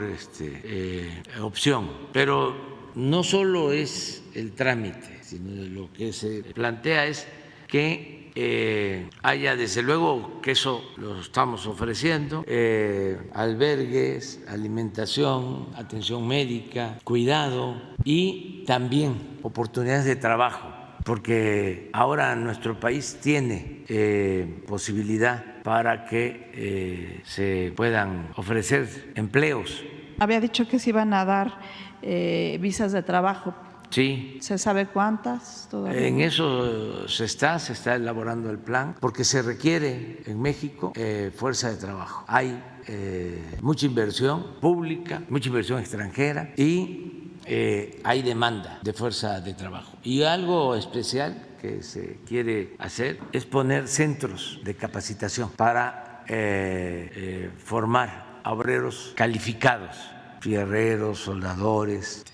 opción, pero no solo es el trámite, sino lo que se plantea es que haya, desde luego que eso lo estamos ofreciendo, albergues, alimentación, atención médica, cuidado y también oportunidades de trabajo, porque ahora nuestro país tiene posibilidad para que se puedan ofrecer empleos. Había dicho que se iban a dar visas de trabajo. Sí. ¿Se sabe cuántas todavía? En eso se está elaborando el plan, porque se requiere en México fuerza de trabajo. Hay mucha inversión pública, mucha inversión extranjera y hay demanda de fuerza de trabajo. Y algo especial que se quiere hacer es poner centros de capacitación para formar a obreros calificados, fierreros, soldadores,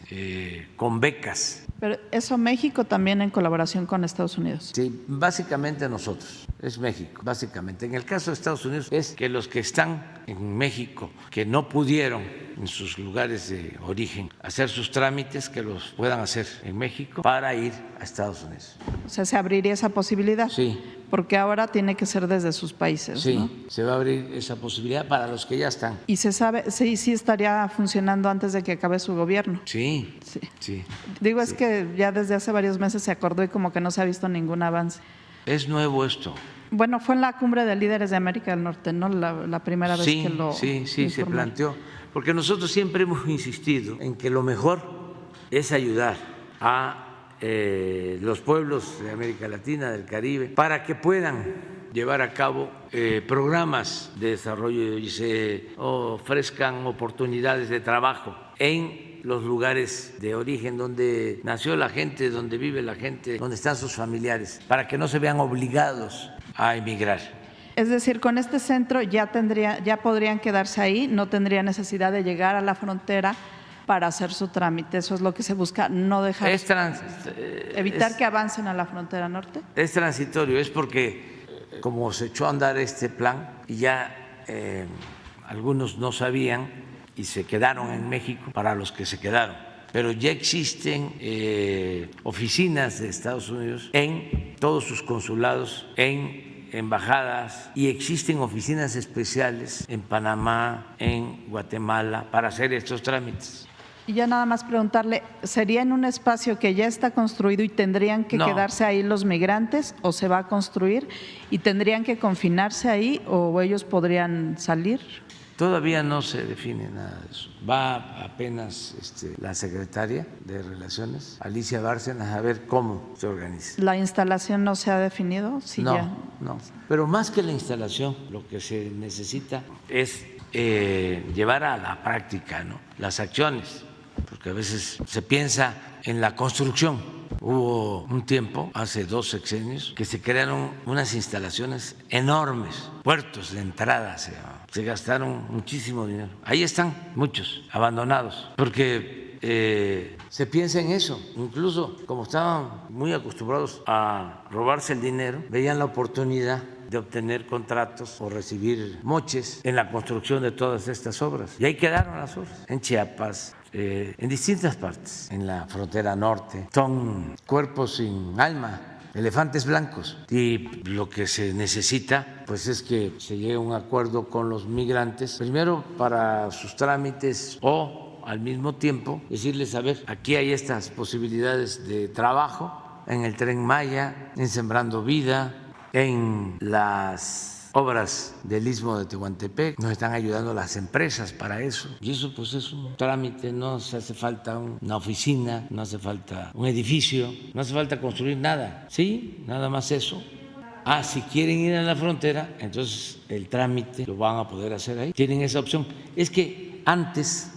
con becas. Pero eso México también en colaboración con Estados Unidos. Sí, básicamente nosotros, es México, básicamente. En el caso de Estados Unidos es que los que están en México, que no pudieron en sus lugares de origen hacer sus trámites, que los puedan hacer en México para ir a Estados Unidos. O sea, ¿se abriría esa posibilidad? Sí. Porque ahora tiene que ser desde sus países, Sí, ¿no? se va a abrir esa posibilidad para los que ya están. ¿Y se sabe, sí estaría funcionando antes de que acabe su gobierno? Sí. Digo, es que ya desde hace varios meses se acordó y como que no se ha visto ningún avance. Es nuevo esto. Bueno, fue en la cumbre de líderes de América del Norte, ¿no? La primera vez que lo Sí, se informaron. planteó. porque nosotros siempre hemos insistido en que lo mejor es ayudar a los pueblos de América Latina, del Caribe, para que puedan llevar a cabo programas de desarrollo y se ofrezcan oportunidades de trabajo en los lugares de origen donde nació la gente, donde vive la gente, donde están sus familiares, para que no se vean obligados a emigrar. Es decir, con este centro ya podrían quedarse ahí, no tendría necesidad de llegar a la frontera para hacer su trámite. Eso es lo que se busca, no dejar evitar que avancen a la frontera norte. Es transitorio, es porque como se echó a andar este plan y ya algunos no sabían y se quedaron en México, para los que se quedaron, pero ya existen oficinas de Estados Unidos en todos sus consulados, en embajadas, y existen oficinas especiales en Panamá, en Guatemala, para hacer estos trámites. Y ya nada más preguntarle, ¿sería en un espacio que ya está construido y tendrían que quedarse ahí los migrantes, o se va a construir y tendrían que confinarse ahí, o ellos podrían salir? Todavía no se define nada de eso. Va apenas la secretaria de Relaciones, Alicia Bárcenas, a ver cómo se organiza. ¿La instalación no se ha definido? Sí, no, ya. No. Pero más que la instalación, lo que se necesita es llevar a la práctica, ¿no?, las acciones, porque a veces se piensa en la construcción. Hubo un tiempo, hace 2 sexenios, que se crearon unas instalaciones enormes, puertos de entrada se gastaron muchísimo dinero. Ahí están muchos abandonados, porque se piensa en eso. Incluso como estaban muy acostumbrados a robarse el dinero, veían la oportunidad de obtener contratos o recibir moches en la construcción de todas estas obras. Y ahí quedaron las obras, en Chiapas, en distintas partes, en la frontera norte. Son cuerpos sin alma, elefantes blancos. Y lo que se necesita, pues, es que se llegue a un acuerdo con los migrantes, primero para sus trámites, o al mismo tiempo decirles: a ver, aquí hay estas posibilidades de trabajo en el Tren Maya, en Sembrando Vida, en las obras del Istmo de Tehuantepec. Nos están ayudando las empresas para eso, y eso pues es un trámite. No se hace falta una oficina, no hace falta un edificio, no hace falta construir nada, sí, nada más eso. Si quieren ir a la frontera, entonces el trámite lo van a poder hacer ahí, tienen esa opción. Es que antes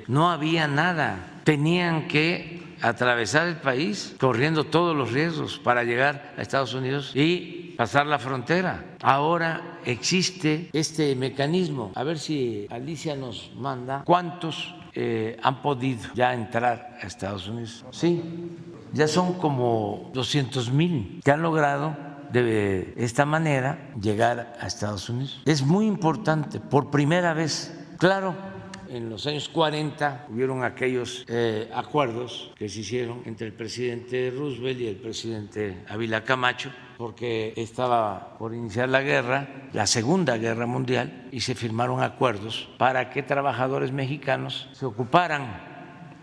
no había nada, tenían que atravesar el país corriendo todos los riesgos para llegar a Estados Unidos y pasar la frontera. Ahora existe este mecanismo. A ver si Alicia nos manda cuántos han podido ya entrar a Estados Unidos. Sí, ya son como 200,000 que han logrado de esta manera llegar a Estados Unidos. Es muy importante, por primera vez. Claro, en los años 40 hubieron aquellos acuerdos que se hicieron entre el presidente Roosevelt y el presidente Ávila Camacho, porque estaba por iniciar la guerra, la Segunda Guerra Mundial, y se firmaron acuerdos para que trabajadores mexicanos se ocuparan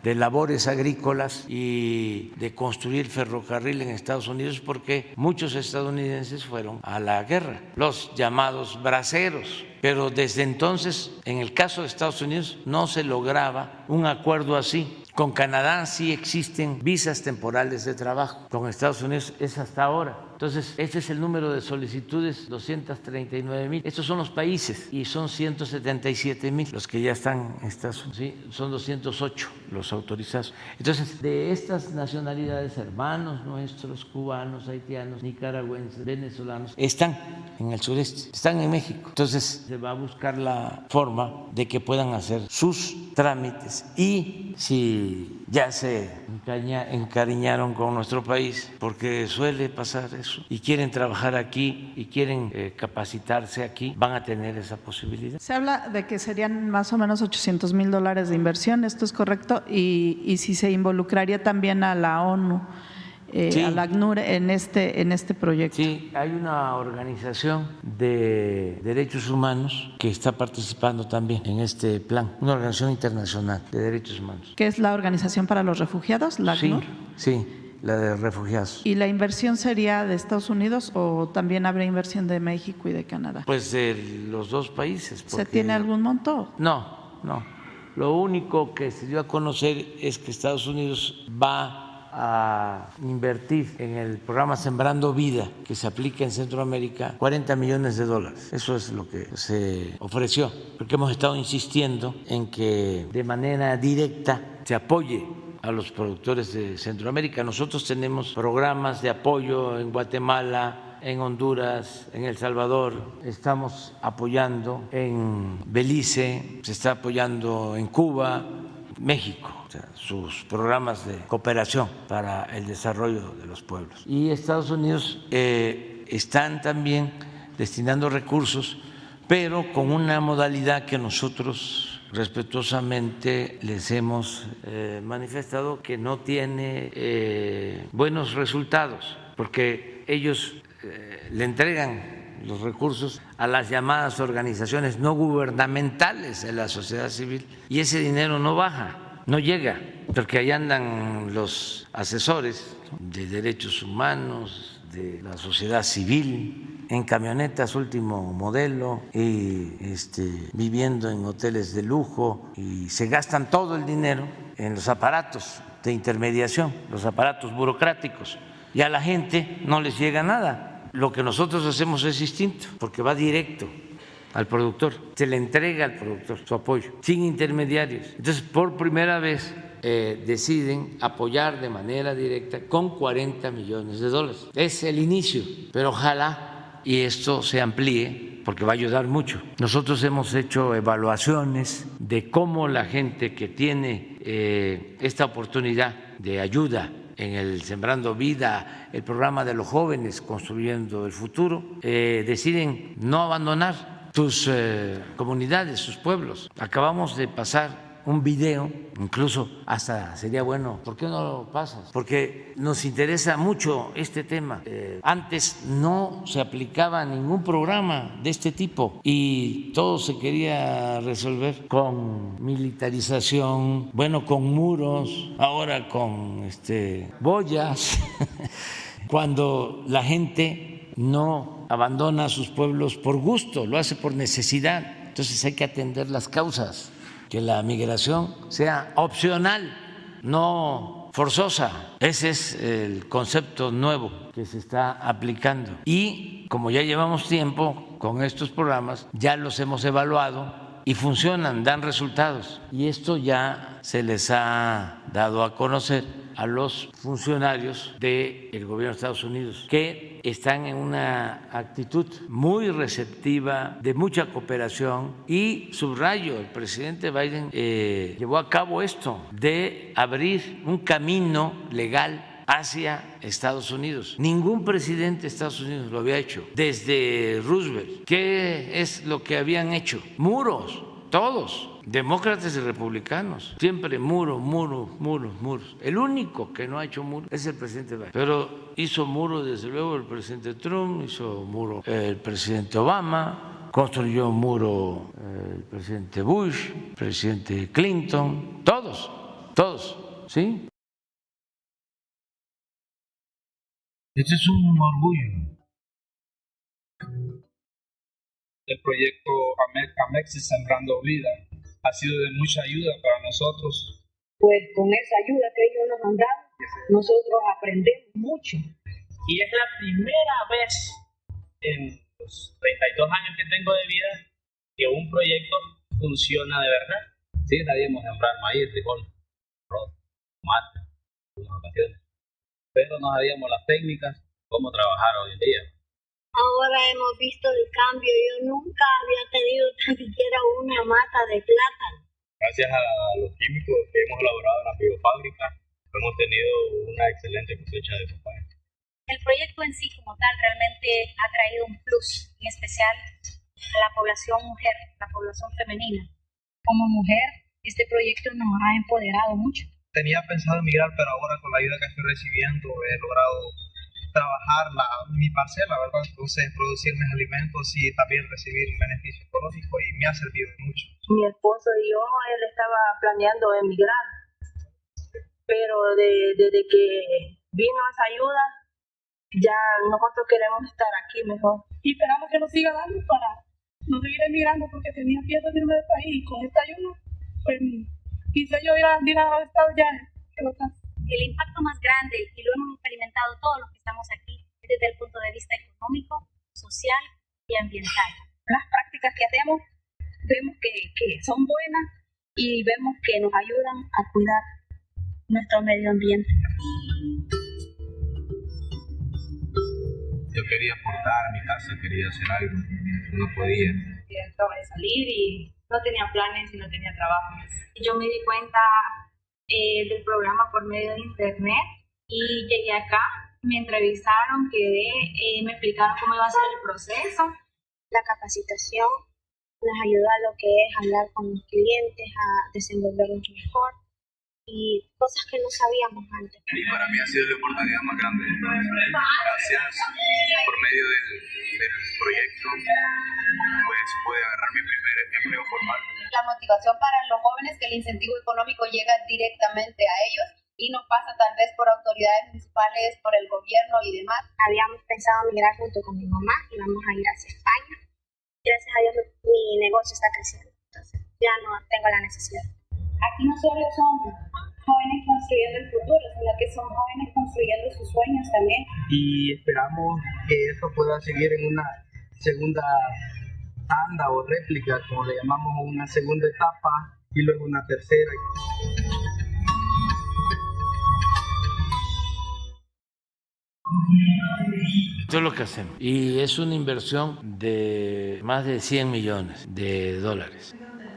de labores agrícolas y de construir ferrocarril en Estados Unidos, porque muchos estadounidenses fueron a la guerra, los llamados braceros. Pero desde entonces, en el caso de Estados Unidos, no se lograba un acuerdo así. Con Canadá sí existen visas temporales de trabajo, con Estados Unidos es hasta ahora. Entonces, este es el número de solicitudes, 239,000. Estos son los países, y son 177,000 los que ya están en Estados Unidos. ¿Sí? Son 208 los autorizados. Entonces, de estas nacionalidades, hermanos nuestros, cubanos, haitianos, nicaragüenses, venezolanos, están en el sureste, están en México. Entonces, se va a buscar la forma de que puedan hacer sus trámites, y si ya se encariñaron con nuestro país, porque suele pasar eso, y quieren trabajar aquí y quieren capacitarse aquí, van a tener esa posibilidad. Se habla de que serían más o menos $800,000 de inversión, ¿esto es correcto? Y si se involucraría también a la ONU, sí, a la ACNUR en este proyecto. Sí, hay una organización de derechos humanos que está participando también en este plan, una organización internacional de derechos humanos. ¿Qué es la Organización para los Refugiados, la ACNUR? Sí, la de refugiados. ¿Y la inversión sería de Estados Unidos o también habría inversión de México y de Canadá? Pues de los dos países. ¿Se tiene algún monto? No. Lo único que se dio a conocer es que Estados Unidos va a invertir en el programa Sembrando Vida, que se aplica en Centroamérica, $40 millones. Eso es lo que se ofreció, porque hemos estado insistiendo en que de manera directa se apoye a los productores de Centroamérica. Nosotros tenemos programas de apoyo en Guatemala, en Honduras, en El Salvador, estamos apoyando en Belice, se está apoyando en Cuba, México, o sea, sus programas de cooperación para el desarrollo de los pueblos. Y Estados Unidos están también destinando recursos, pero con una modalidad que nosotros respetuosamente les hemos manifestado que no tiene buenos resultados, porque ellos le entregan los recursos a las llamadas organizaciones no gubernamentales de la sociedad civil y ese dinero no baja, no llega, porque ahí andan los asesores de derechos humanos, de la sociedad civil, en camionetas último modelo y viviendo en hoteles de lujo, y se gastan todo el dinero en los aparatos de intermediación, los aparatos burocráticos, y a la gente no les llega nada. Lo que nosotros hacemos es distinto, porque va directo al productor, se le entrega al productor su apoyo, sin intermediarios. Entonces, por primera vez deciden apoyar de manera directa con $40 millones. Es el inicio, pero ojalá y esto se amplíe, porque va a ayudar mucho. Nosotros hemos hecho evaluaciones de cómo la gente que tiene esta oportunidad de ayuda en el Sembrando Vida, el programa de los jóvenes Construyendo el Futuro, deciden no abandonar sus comunidades, sus pueblos. Acabamos de pasar un video, incluso hasta sería bueno, ¿por qué no lo pasas? Porque nos interesa mucho este tema. Antes no se aplicaba ningún programa de este tipo y todo se quería resolver con militarización, bueno, con muros, ahora con boyas, cuando la gente no abandona sus pueblos por gusto, lo hace por necesidad. Entonces hay que atender las causas, que la migración sea opcional, no forzosa. Ese es el concepto nuevo que se está aplicando. Y como ya llevamos tiempo con estos programas, ya los hemos evaluado y funcionan, dan resultados. Y esto ya se les ha dado a conocer a los funcionarios del gobierno de Estados Unidos, que están en una actitud muy receptiva, de mucha cooperación, y subrayo, el presidente Biden llevó a cabo esto de abrir un camino legal hacia Estados Unidos. Ningún presidente de Estados Unidos lo había hecho desde Roosevelt. ¿Qué es lo que habían hecho? Muros, todos, demócratas y republicanos, siempre muros. El único que no ha hecho muro es el presidente Biden, pero hizo muro desde luego el presidente Trump, hizo muro el presidente Obama, construyó muro el presidente Bush, el presidente Clinton, todos, ¿sí? Este es un orgullo. El proyecto Amexi Sembrando Vida ha sido de mucha ayuda para nosotros. Pues con esa ayuda que ellos nos han dado, nosotros aprendemos mucho. Y es la primera vez en los 32 años que tengo de vida que un proyecto funciona de verdad. Sí, sabíamos sembrar maíz, frijol, arroz, tomate, en algunas ocasiones, pero no sabíamos las técnicas, cómo trabajar hoy en día. Ahora hemos visto el cambio. Yo nunca había tenido tan siquiera una mata de plátano. Gracias a los químicos que hemos elaborado en la biofábrica, hemos tenido una excelente cosecha de papaya. El proyecto en sí como tal realmente ha traído un plus, en especial a la población mujer, la población femenina. Como mujer, este proyecto nos ha empoderado mucho. Tenía pensado emigrar, pero ahora con la ayuda que estoy recibiendo he logrado trabajar mi parcela, ¿verdad? Entonces producir mis alimentos y también recibir un beneficio económico, y me ha servido mucho. Mi esposo y yo, él estaba planeando emigrar, pero desde que vino esa ayuda, ya nosotros queremos estar aquí mejor. Y esperamos que nos siga dando para no seguir emigrando, porque tenía piezas de irme del país, y con esta ayuda pues quizá yo hubiera estado ya en otra. El impacto más grande, y lo hemos experimentado todos los que estamos aquí, es desde el punto de vista económico, social y ambiental. Las prácticas que hacemos vemos que son buenas y vemos que nos ayudan a cuidar nuestro medio ambiente. Yo quería aportar a mi casa, quería hacer algo, no podía. Acabo de salir y no tenía planes y no tenía trabajo. Yo me di cuenta del programa por medio de internet y llegué acá, me entrevistaron, quedé, me explicaron cómo iba a ser el proceso. La capacitación nos ayuda a lo que es hablar con los clientes, a desenvolvernos mejor y cosas que no sabíamos antes. Y para mí ha sido la oportunidad más grande. Gracias por medio del proyecto, pues pude agarrar mi primer empleo formal. La motivación para los jóvenes, que el incentivo económico llega directamente a ellos y no pasa tal vez por autoridades municipales, por el gobierno y demás. Habíamos pensado migrar junto con mi mamá y vamos a ir hacia España. Gracias a Dios mi negocio está creciendo, entonces ya no tengo la necesidad. Aquí no solo son jóvenes construyendo el futuro, sino que son jóvenes construyendo sus sueños también. Y esperamos que esto pueda seguir en una segunda tanda o réplica, como le llamamos, una segunda etapa y luego una tercera. Esto es lo que hacemos. Y es una inversión de más de 100 millones de dólares.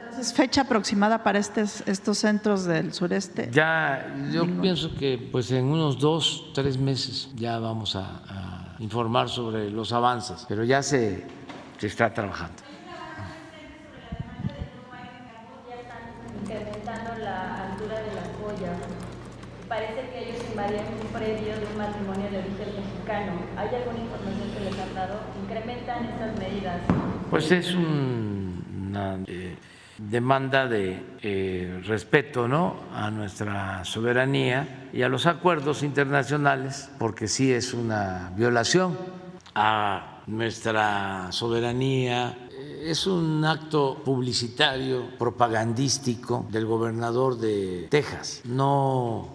Entonces, ¿fecha aproximada para estos centros del sureste? Ya, yo pienso que pues en unos 2, 3 meses ya vamos a informar sobre los avances, pero ya se está trabajando. Ya están incrementando la altura de las joyas. Parece que ellos invadían un predio de un matrimonio de origen mexicano. ¿Hay alguna información que les han dado? ¿Incrementan estas medidas? Pues es una demanda de respeto, ¿no?, a nuestra soberanía y a los acuerdos internacionales, porque sí es una violación a nuestra soberanía. Es un acto publicitario, propagandístico del gobernador de Texas. No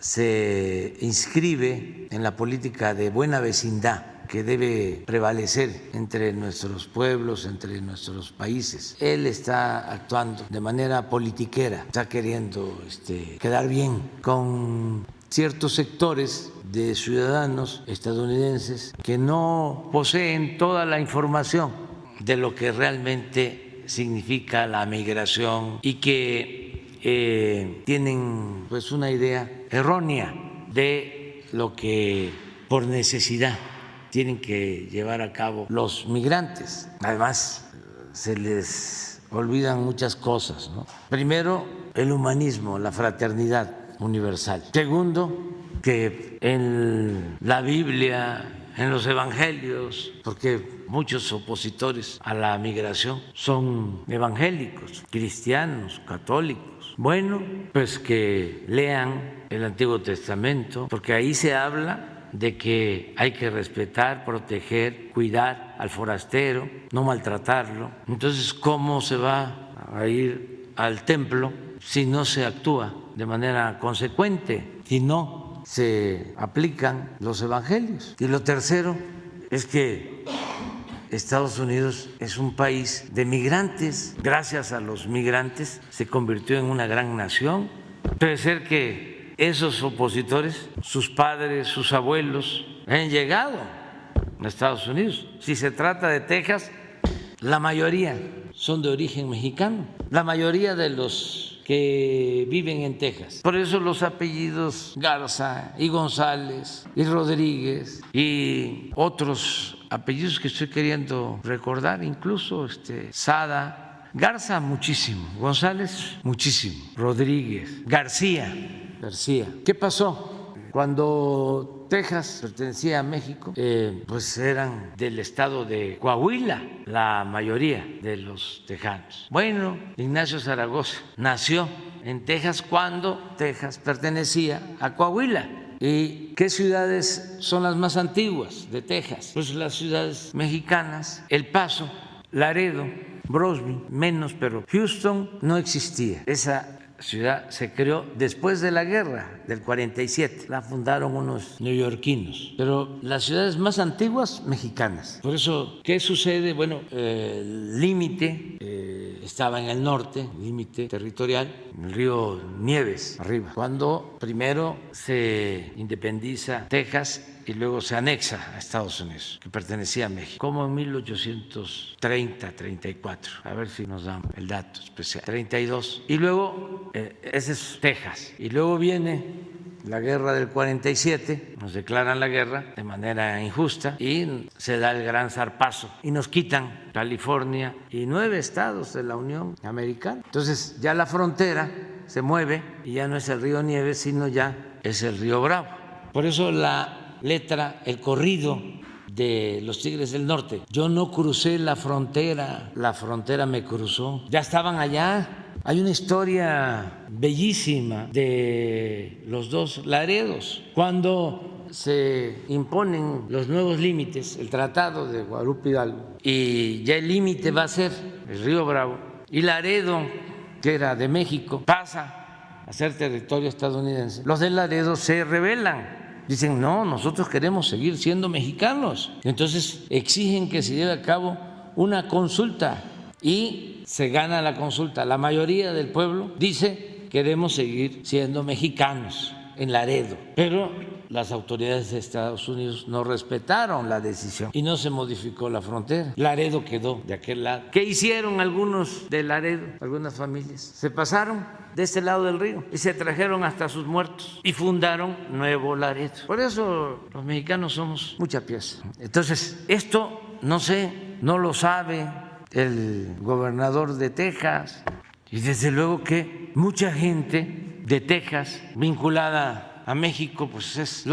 se inscribe en la política de buena vecindad que debe prevalecer entre nuestros pueblos, entre nuestros países. Él está actuando de manera politiquera, está queriendo quedar bien con ciertos sectores de ciudadanos estadounidenses que no poseen toda la información de lo que realmente significa la migración y que tienen pues una idea errónea de lo que por necesidad tienen que llevar a cabo los migrantes. Además, se les olvidan muchas cosas, ¿no? Primero, el humanismo, la fraternidad universal. Segundo, que en la Biblia, en los evangelios, porque muchos opositores a la migración son evangélicos, cristianos, católicos. Bueno, pues que lean el Antiguo Testamento, porque ahí se habla de que hay que respetar, proteger, cuidar al forastero, no maltratarlo. Entonces, ¿cómo se va a ir al templo si no se actúa de manera consecuente, si no se aplican los evangelios? Y lo tercero es que Estados Unidos es un país de migrantes. Gracias a los migrantes se convirtió en una gran nación. Puede ser que esos opositores, sus padres, sus abuelos, han llegado a Estados Unidos. Si se trata de Texas, la mayoría son de origen mexicano, la mayoría de los que viven en Texas. Por eso los apellidos Garza y González y Rodríguez y otros apellidos que estoy queriendo recordar, incluso Sada, Garza muchísimo, González muchísimo, Rodríguez, García. ¿Qué pasó? Cuando Texas pertenecía a México, pues eran del estado de Coahuila, la mayoría de los tejanos. Bueno, Ignacio Zaragoza nació en Texas cuando Texas pertenecía a Coahuila. ¿Y qué ciudades son las más antiguas de Texas? Pues las ciudades mexicanas, El Paso, Laredo, Brownsville menos, pero Houston no existía. Esa ciudad se creó después de la guerra del 47. La fundaron unos neoyorquinos, pero las ciudades más antiguas mexicanas. Por eso, ¿qué sucede? Bueno, el límite estaba en el norte, límite territorial, en el río Nieves, arriba. Cuando primero se independiza Texas y luego se anexa a Estados Unidos, que pertenecía a México, como en 1830, 34, a ver si nos dan el dato especial, 32. Y luego, ese es Texas. Y luego viene la guerra del 47, nos declaran la guerra de manera injusta y se da el gran zarpazo y nos quitan California y 9 estados de la Unión Americana. Entonces ya la frontera se mueve y ya no es el río Nieves, sino ya es el río Bravo. Por eso la letra, el corrido de los Tigres del Norte. Yo no crucé la frontera me cruzó. Ya estaban allá. Hay una historia bellísima de los dos Laredos. Cuando se imponen los nuevos límites, el Tratado de Guadalupe Hidalgo, y ya el límite va a ser el río Bravo, y Laredo, que era de México, pasa a ser territorio estadounidense. Los de Laredo se rebelan. Dicen, no, nosotros queremos seguir siendo mexicanos. Entonces exigen que se lleve a cabo una consulta y se gana la consulta. La mayoría del pueblo dice, queremos seguir siendo mexicanos en Laredo. Pero las autoridades de Estados Unidos no respetaron la decisión y no se modificó la frontera. Laredo quedó de aquel lado. ¿Qué hicieron algunos de Laredo, algunas familias? Se pasaron de este lado del río y se trajeron hasta sus muertos y fundaron Nuevo Laredo. Por eso los mexicanos somos mucha pieza. Entonces, esto no sé, no lo sabe el gobernador de Texas, y desde luego que mucha gente de Texas vinculada a México, pues es